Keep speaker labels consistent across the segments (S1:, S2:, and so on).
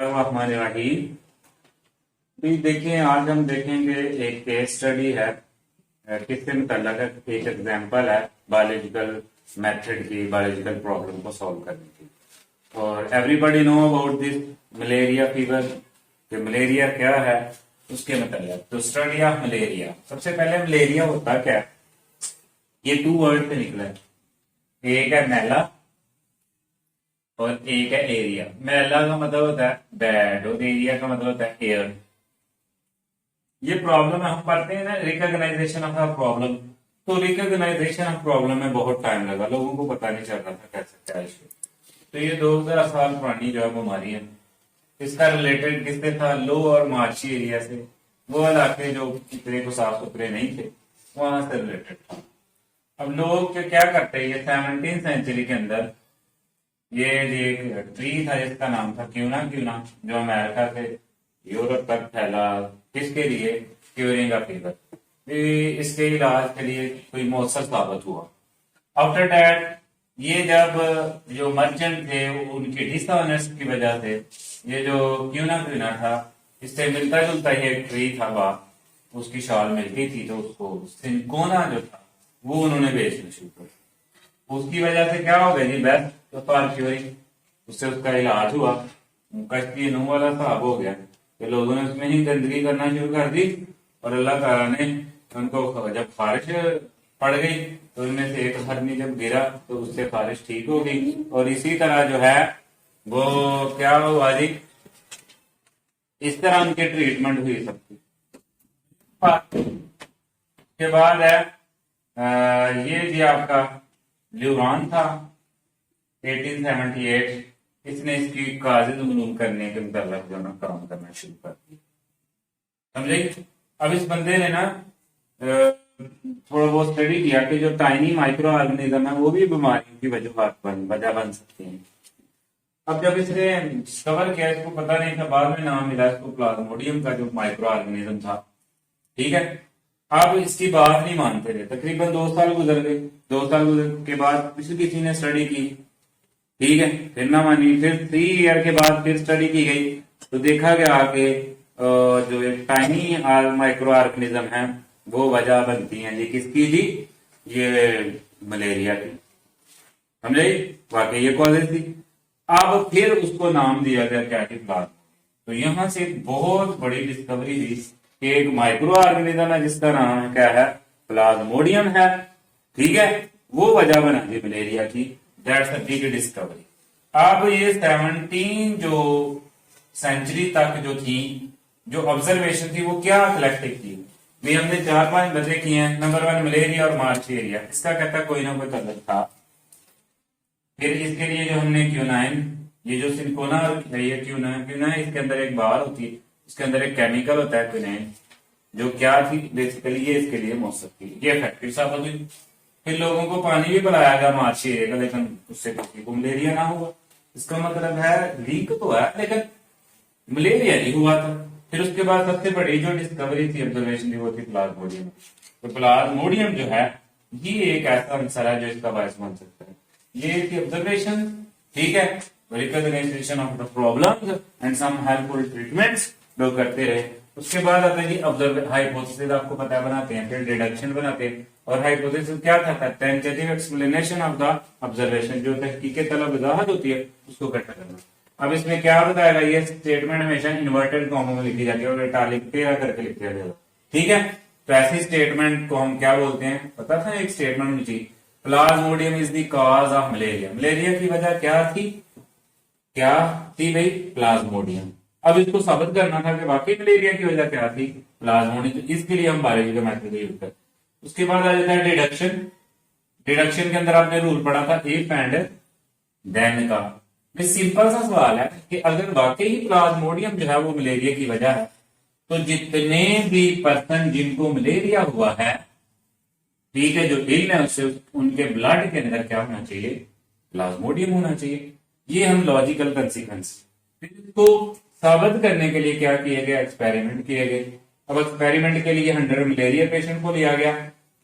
S1: हमारे रहीम भी देखिए, आज हम देखेंगे एक केस स्टडी है। किससे मुतल्लक है? एक एग्जांपल है बायोलॉजिकल मेथड की, बायोलॉजिकल प्रॉब्लम को सॉल्व करने की। और everybody know about this malaria fever, कि मलेरिया क्या है उसके मतलब। तो स्टडी ऑफ मलेरिया, सबसे पहले मलेरिया होता क्या है? ये टू वर्ड से निकला है, एक है मैला और एक है एरिया। मैला का मतलब होता है बैड और एरिया का मतलब होता है एयर। ये प्रॉब्लम हम पढ़ते हैं ना, रिकॉग्नाइजेशन ऑफ अ प्रॉब्लम। तो रिकॉग्नाइजेशन ऑफ प्रॉब्लम में बहुत टाइम लगा, लोगों को पता नहीं चल रहा था कैसे क्या इशू। तो ये 2000 साल पुरानी जो है बीमारी है। इसका रिलेटेड किससे था? लो और मार्शी एरिया से, वो इलाके जो इतने को साफ सुथरे नहीं थे वहां से रिलेटेड था। अब लोग क्या करते हैं, ये 17th सेंचुरी के अंदर ये एक ट्री था जिसका नाम था क्यूना क्यूना, जो अमेरिका से यूरोप तक फैला। किसके लिए? Curing of fever. इसके इलाज के लिए कोई मौसर साबित हुआ। आफ्टर दैट ये जब जो मर्चेंट थे उनकी डिसऑनेस्ट की वजह से ये जो क्यूना क्यूना था, इससे मिलता जुलता ही एक ट्री था, उसकी शाल मिलती थी, तो उसको सिंकोना जो था वो उन्होंने बेचना शुरू कर। उसकी वजह से क्या हो गया जी? बेस्ट तो फॉर क्यूरिंग, उससे उसका इलाज हुआ। उनका इसलिए नो वाला साहब हो गया कि लोगों ने उसमें ही गंदगी करना शुरू कर दी, और अल्लाह ताला ने उनको जब खारिश पड़ गई तो उनमें से एक आदमी जब गिरा तो उससे खारिश ठीक हो गई। और इसी तरह जो है वो क्या हुआ जी, इस तरह उनकी ट्रीटमेंट हुई सबकी। के बाद है ये जी आपका ल्यूरॉन था 1878। इसने इसकी काजिज मालूम करने के मुताबिक जो ना काम करना शुरू कर दिया, समझे। अब इस बंदे ने ना थोड़ा बहुत स्टडी किया कि जो टाइनी माइक्रो ऑर्गेनिज्म है वो भी बीमारियों की वजह बन सकती हैं। अब जब इसने डिस्कवर किया, इसको पता नहीं था, बाद में नाम मिला इसको प्लाज्मोडियम का, जो माइक्रो ऑर्गेनिज्म था, ठीक है। अब इसकी बात नहीं मानते थे, तकरीबन 2 साल गुजर गए। 2 साल के बाद किसी ने स्टडी की, ठीक है, फिर ना मानी। फिर 3 ईयर के बाद फिर स्टडी की गई तो देखा गया कि जो एक टाइनी माइक्रो ऑर्गेनिज्म है वो वजह बनती है जी किसकी जी? ये मलेरिया की, समझे। वाकई ये कॉजेज थी। अब फिर उसको नाम दिया गया क्या? कि प्लाज्मोडियम। तो यहां से एक बहुत बड़ी डिस्कवरी हुई कि एक माइक्रो ऑर्गेनिज्म है जिसका नाम क्या है? प्लाज्मोडियम है, ठीक है। वो वजह बना दी मलेरिया की। That's a big discovery. अब ये 17 जो सेंचुरी तक जो थी, जो ऑब्जर्वेशन थी, वो क्या कलेक्ट की भी? हमने 4-5 बजे किए हैं। नंबर 1 मलेरिया और मार्च एरिया, इसका कहता कोई ना कोई तल्लुक था। फिर इसके लिए जो हमने क्यूनाइन, ये जो सिंकोना और ये क्यूनाइन, इसके अंदर एक बार होती है, उसके अंदर एक केमिकल होता है क्यूनाइन, जो क्या थी बेसिकली ये इसके लिए मौसम थी, ये इफेक्टिव साबित हुई। फिर लोगों को पानी भी पिलाया गया मार्च एरिया का, लेकिन उससे किसी को मलेरिया ना हुआ। इसका मतलब है लीक तो है लेकिन मलेरिया नहीं हुआ था। फिर उसके बाद सबसे बड़ी जो डिस्कवरी थी, ऑब्जर्वेशन थी, वो थी प्लाज्मोडियम। तो प्लाज्मोडियम जो है ये एक ऐसा आंसर है जो इसका बायस बन सकता है। ये थी ऑब्जर्वेशन, ठीक है। Recognisation of the problems and some helpful treatments लोग करते रहे। उसके बाद आता है ऑब्जर्व हाइपोथेसिस, आपको पता है बनाते हैं, फिर डिडक्शन बनाते हैं। और हाइपोथेसिस क्या था? Tentative explanation of the observation, जो तहकीक तलब वजाहत होती है उसको इकट्ठा करना। अब इसमें क्या बताएगा? ये स्टेटमेंट हमेशा इन्वर्टेड कॉमा में लिखी जाती है और इटालिक तेरा करके लिख दिया जाएगा, ठीक है। तो ऐसी स्टेटमेंट को हम क्या बोलते हैं? पता था एक स्टेटमेंट मुझे, Plasmodium is the cause of malaria. Malaria की वजह क्या थी? क्या थी भाई? प्लाज्मोडियम। अब इसको साबित करना था कि वाकई मलेरिया की वजह क्या थी? प्लाज्मोडियम। तो इसके लिए हम बायोलॉजी का मेथड यूज करते हैं। उसके बाद आ जाता है डिडक्शन। डिडक्शन के अंदर आपने रूल पढ़ा था इफ एंड देन का। सिंपल सा सवाल है कि अगर वाकई ही प्लाज्मोडियम जो है वो मलेरिया की वजह है, तो जितने भी पर्सन जिनको मलेरिया हुआ है, ठीक है, जो इल है, उससे उनके ब्लड के अंदर क्या होना चाहिए? प्लाज्मोडियम होना चाहिए। ये हम लॉजिकल कंसिक्वेंस। फिर इसको साबित करने के लिए क्या किया गया? एक्सपेरिमेंट किए गए। अब एक्सपेरिमेंट के लिए 100 मलेरिया पेशेंट को लिया गया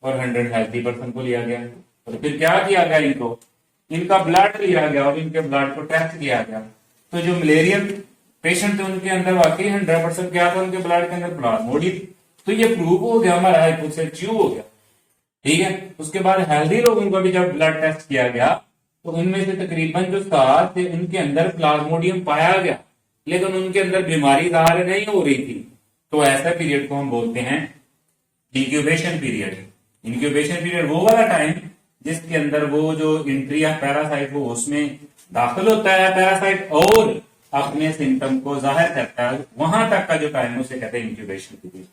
S1: और 100 हेल्थी पर्सन को लिया गया। और फिर क्या किया गया? इनका ब्लड लिया गया और इनके ब्लड को टेस्ट किया गया। तो जो मलेरियन पेशेंट थे उनके अंदर वाकई 100% क्या था, उनके ब्लड के अंदर प्लाज्मोडियम। तो ये प्रूव हो गया, हमारा हाइपोथेसिस ट्रू हो गया। ठीक है, उसके बाद हेल्दी लोगों का भी जब ब्लड टेस्ट किया गया तो उनमें से तकरीबन जो 7 थे उनके अंदर प्लाज्मोडियम पाया गया, लेकिन उनके अंदर बीमारी ज़ाहिर नहीं हो रही थी। तो ऐसा पीरियड को हम बोलते हैं इंक्यूबेशन पीरियड। इंक्यूबेशन पीरियड वो वाला टाइम जिसके अंदर वो जो एंट्री ऑफ पैरासाइट वो उसमें दाखिल होता है पैरासाइट और अपने सिम्टम को जाहिर करता है, वहां तक का जो टाइम है उसे कहते हैं इंक्यूबेशन पीरियड।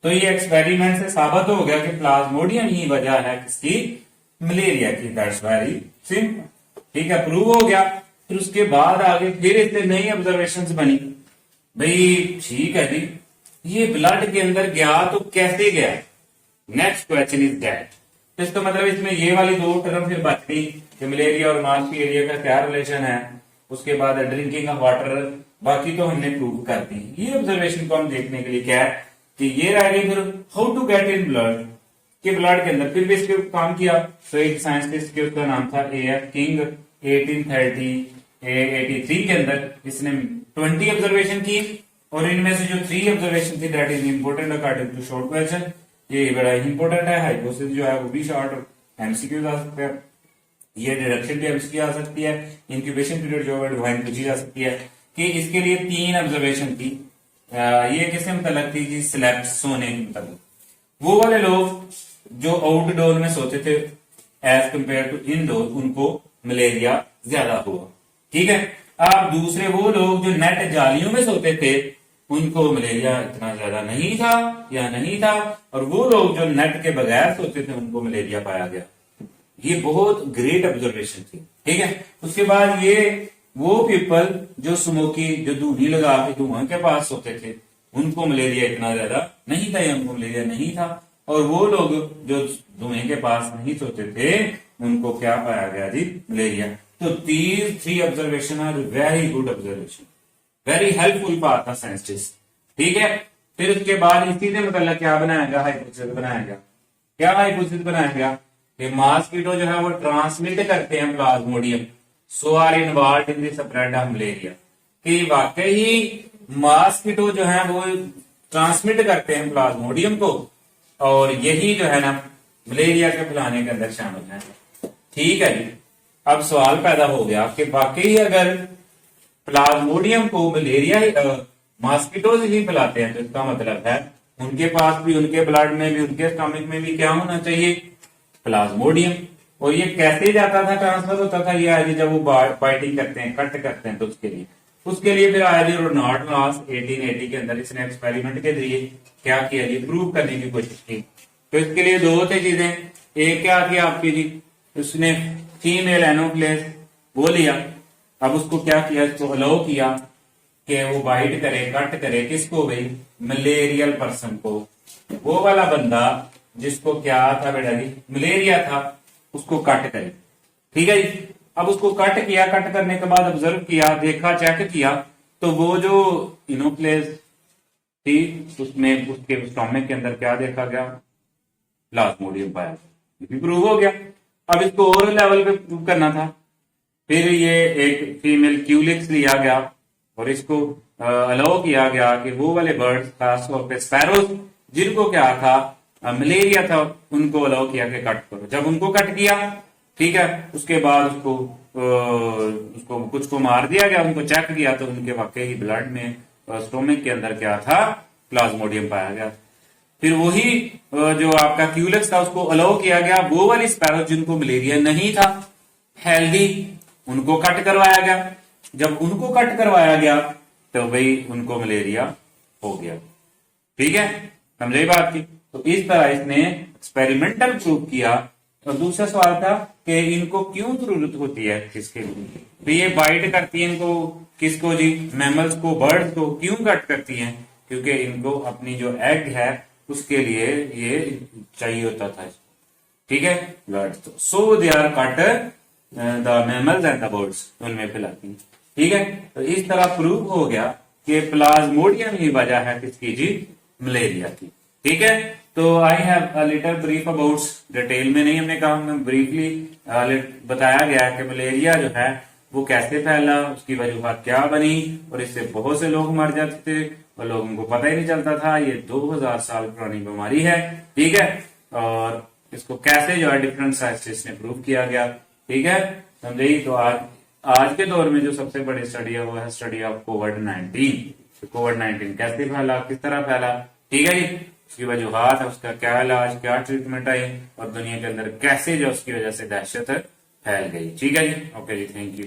S1: तो ये एक्सपेरिमेंट से साबित हो गया कि प्लाज्मोडियम ही वजह है किसकी, मलेरिया की। That's very simple. ठीक है, प्रूव हो गया। फिर उसके बाद आगे फिर इससे नई ऑब्जर्वेशंस बनी। भाई ठीक है जी, ये ब्लड के अंदर गया तो कैसे गया, नेक्स्ट क्वेश्चन इज दैट। तो इसका मतलब इसमें ये वाली 2 टर्म फिर बच गई कि मलेरिया और मास्की एरिया का क्या रिलेशन है। उसके बाद ड्रिंकिंग ऑफ वाटर, बाकी तो हमने प्रूव कर दी। ये ऑब्जर्वेशन को हम देखने के लिए क्या है कि ये रह गई फिर how to get in blood, के ब्लड के अंदर फिर भी इसके काम किया। तो एक साइंटिस्ट के उसका नाम था A.F. किंग। 1883 के अंदर इसने 20 ऑब्जर्वेशन की और इनमें से जो 3 ऑब्जर्वेशन थी that is important according to short question. ये बड़ा इंपोर्टेंट है, हाइपोथेसिस जो है वो भी शॉर्ट और एमसीक्यू आ सकता है, ये डिडक्शन भी एमसीक्यू आ सकती है, इंक्यूबेशन पीरियड जो है डिवाइन पूछी जा सकती है। कि इसके लिए 3 ऑब्जर्वेशन थी। ये किससे मतलब थी जी, स्लैब सोने के मतलब। वो वाले लोग जो आउटडोर में सोते थे एज कंपेयर टू इनडोर, उनको मलेरिया ज्यादा हुआ। ठीक है, अब दूसरे वो लोग जो नेट जालियों में सोते थे उनको मलेरिया इतना ज्यादा नहीं था या नहीं था, और वो लोग जो नेट के बगैर सोते थे उनको मलेरिया पाया गया। ये बहुत ग्रेट ऑब्जर्वेशन थी। ठीक है, उसके बाद ये वो पीपल जो स्मोकी, जो धूनी लगा के धुआं के पास सोते थे उनको मलेरिया इतना ज्यादा नहीं था या उनको मलेरिया नहीं था, और वो लोग जो धुएं के पास नहीं सोते थे उनको क्या पाया गया जी, मलेरिया। तो these 3 observation are very good observation, very helpful for the scientist. ठीक है, फिर उसके बाद इसी से मतलब क्या बनाया गया, हाइपोथेसिस बनाया गया। क्या हाइपोथेसिस बनाया गया कि मॉस्किटो जो है वो ट्रांसमिट करते हैं plasmodium, so are involve in the spread of malaria. कि वाकई मॉस्किटो जो है वो ट्रांसमिट करते हैं प्लाज्मोडियम को, और यही जो है ना मलेरिया के फैलाने के अंदर शामिल है। ठीक है जी, अब सवाल पैदा हो गया कि वाकई अगर प्लाज्मोडियम को मलेरिया मॉस्किटोज ही फैलाते हैं तो इसका मतलब है उनके पास भी, उनके ब्लड में भी, उनके स्टमक में भी क्या होना चाहिए, प्लाज्मोडियम। और ये कैसे जाता था, ट्रांसफर होता था, ये आया जब वो बाइटिंग करते हैं, कट करते हैं, तो उसके लिए फिर आया जी रोनाल्ड लॉस 1880 के अंदर। इसने एक्सपेरिमेंट के जरिए क्या किया जी, प्रूव करने की कोशिश की। तो इसके लिए 2 थे चीजें। एक क्या किया आपकी जी, उसने फीमेल एनोफ्लेस वो लिया, अब उसको क्या किया, इसको अलाउ किया कि वो बाइट करे, कट करे, किसको भाई, मलेरियल पर्सन को। वो वाला बंदा जिसको क्या था बेटा जी, मलेरिया था, उसको कट करे। ठीक है जी, अब उसको कट किया, कट करने के बाद ऑब्जर्व किया, देखा, चेक किया, तो वो जो इनोप्लेस थी उसमें उसके स्टोमक के अंदर क्या देखा गया, प्लाज्मोडियम पाया गया। ये प्रूव हो गया। अब इसको और लेवल पे प्रूव करना था। फिर ये एक फीमेल क्यूलिक्स लिया गया और इसको अलाउ किया गया कि वो वाले बर्ड्स, खासतौर पे स्पैरोज, जिनको क्या था, मलेरिया था, उनको अलाउ किया कि कट करो। जब उनको कट किया, ठीक है, उसके बाद उसको कुछ को मार दिया गया, उनको चेक किया तो उनके वाकई ब्लड में, स्टोमक के अंदर क्या था, प्लाज्मोडियम पाया गया। फिर वही जो आपका क्यूलेक्स था उसको अलाउ किया गया, वो वाली स्पैरो जिनको मलेरिया नहीं था, हेल्दी, उनको कट करवाया गया। जब उनको कट करवाया गया तो भाई उनको मलेरिया हो गया। ठीक है, समझे बात की। तो इस तरह इसने एक्सपेरिमेंटल प्रूव किया। और दूसरा सवाल था कि इनको क्यों जरूरत होती है, किसके लिए, तो ये बाइट करती है इनको, किसको जी, मैमल्स को, बर्ड्स को। क्यों कट करती हैं, क्योंकि इनको अपनी जो एग है उसके लिए ये चाहिए होता था। ठीक है, birds, so they are cut the mammals and the birds, उनमें फैलाती हैं। ठीक है, तो इस तरह प्रूव हो गया कि प्लाज्मोडियम ही वजह है किसकी जी, मलेरिया की। ठीक है, तो I have a little brief about, detail में नहीं हमने कहा, ब्रीफली बताया गया कि मलेरिया जो है वो कैसे फैला, उसकी वजूहत क्या बनी, और इससे बहुत से लोग मर जाते थे और लोगों को पता ही नहीं चलता था। ये 2000 साल पुरानी बीमारी है, ठीक है। और इसको कैसे जो है डिफरेंट साइंटिस्ट ने प्रूव किया गया, ठीक है, समझे। तो आज के दौर में जो सबसे बड़ी स्टडी है वो है स्टडी ऑफ कोविड-19। कोविड-19 कैसे फैला, किस तरह फैला, ठीक है जी, उसकी वजूहत है, उसका क्या इलाज, क्या ट्रीटमेंट आई, और दुनिया के अंदर कैसे जो उसकी वजह से दहशत फैल गई, ठीक है जी। ओके जी, थैंक यू।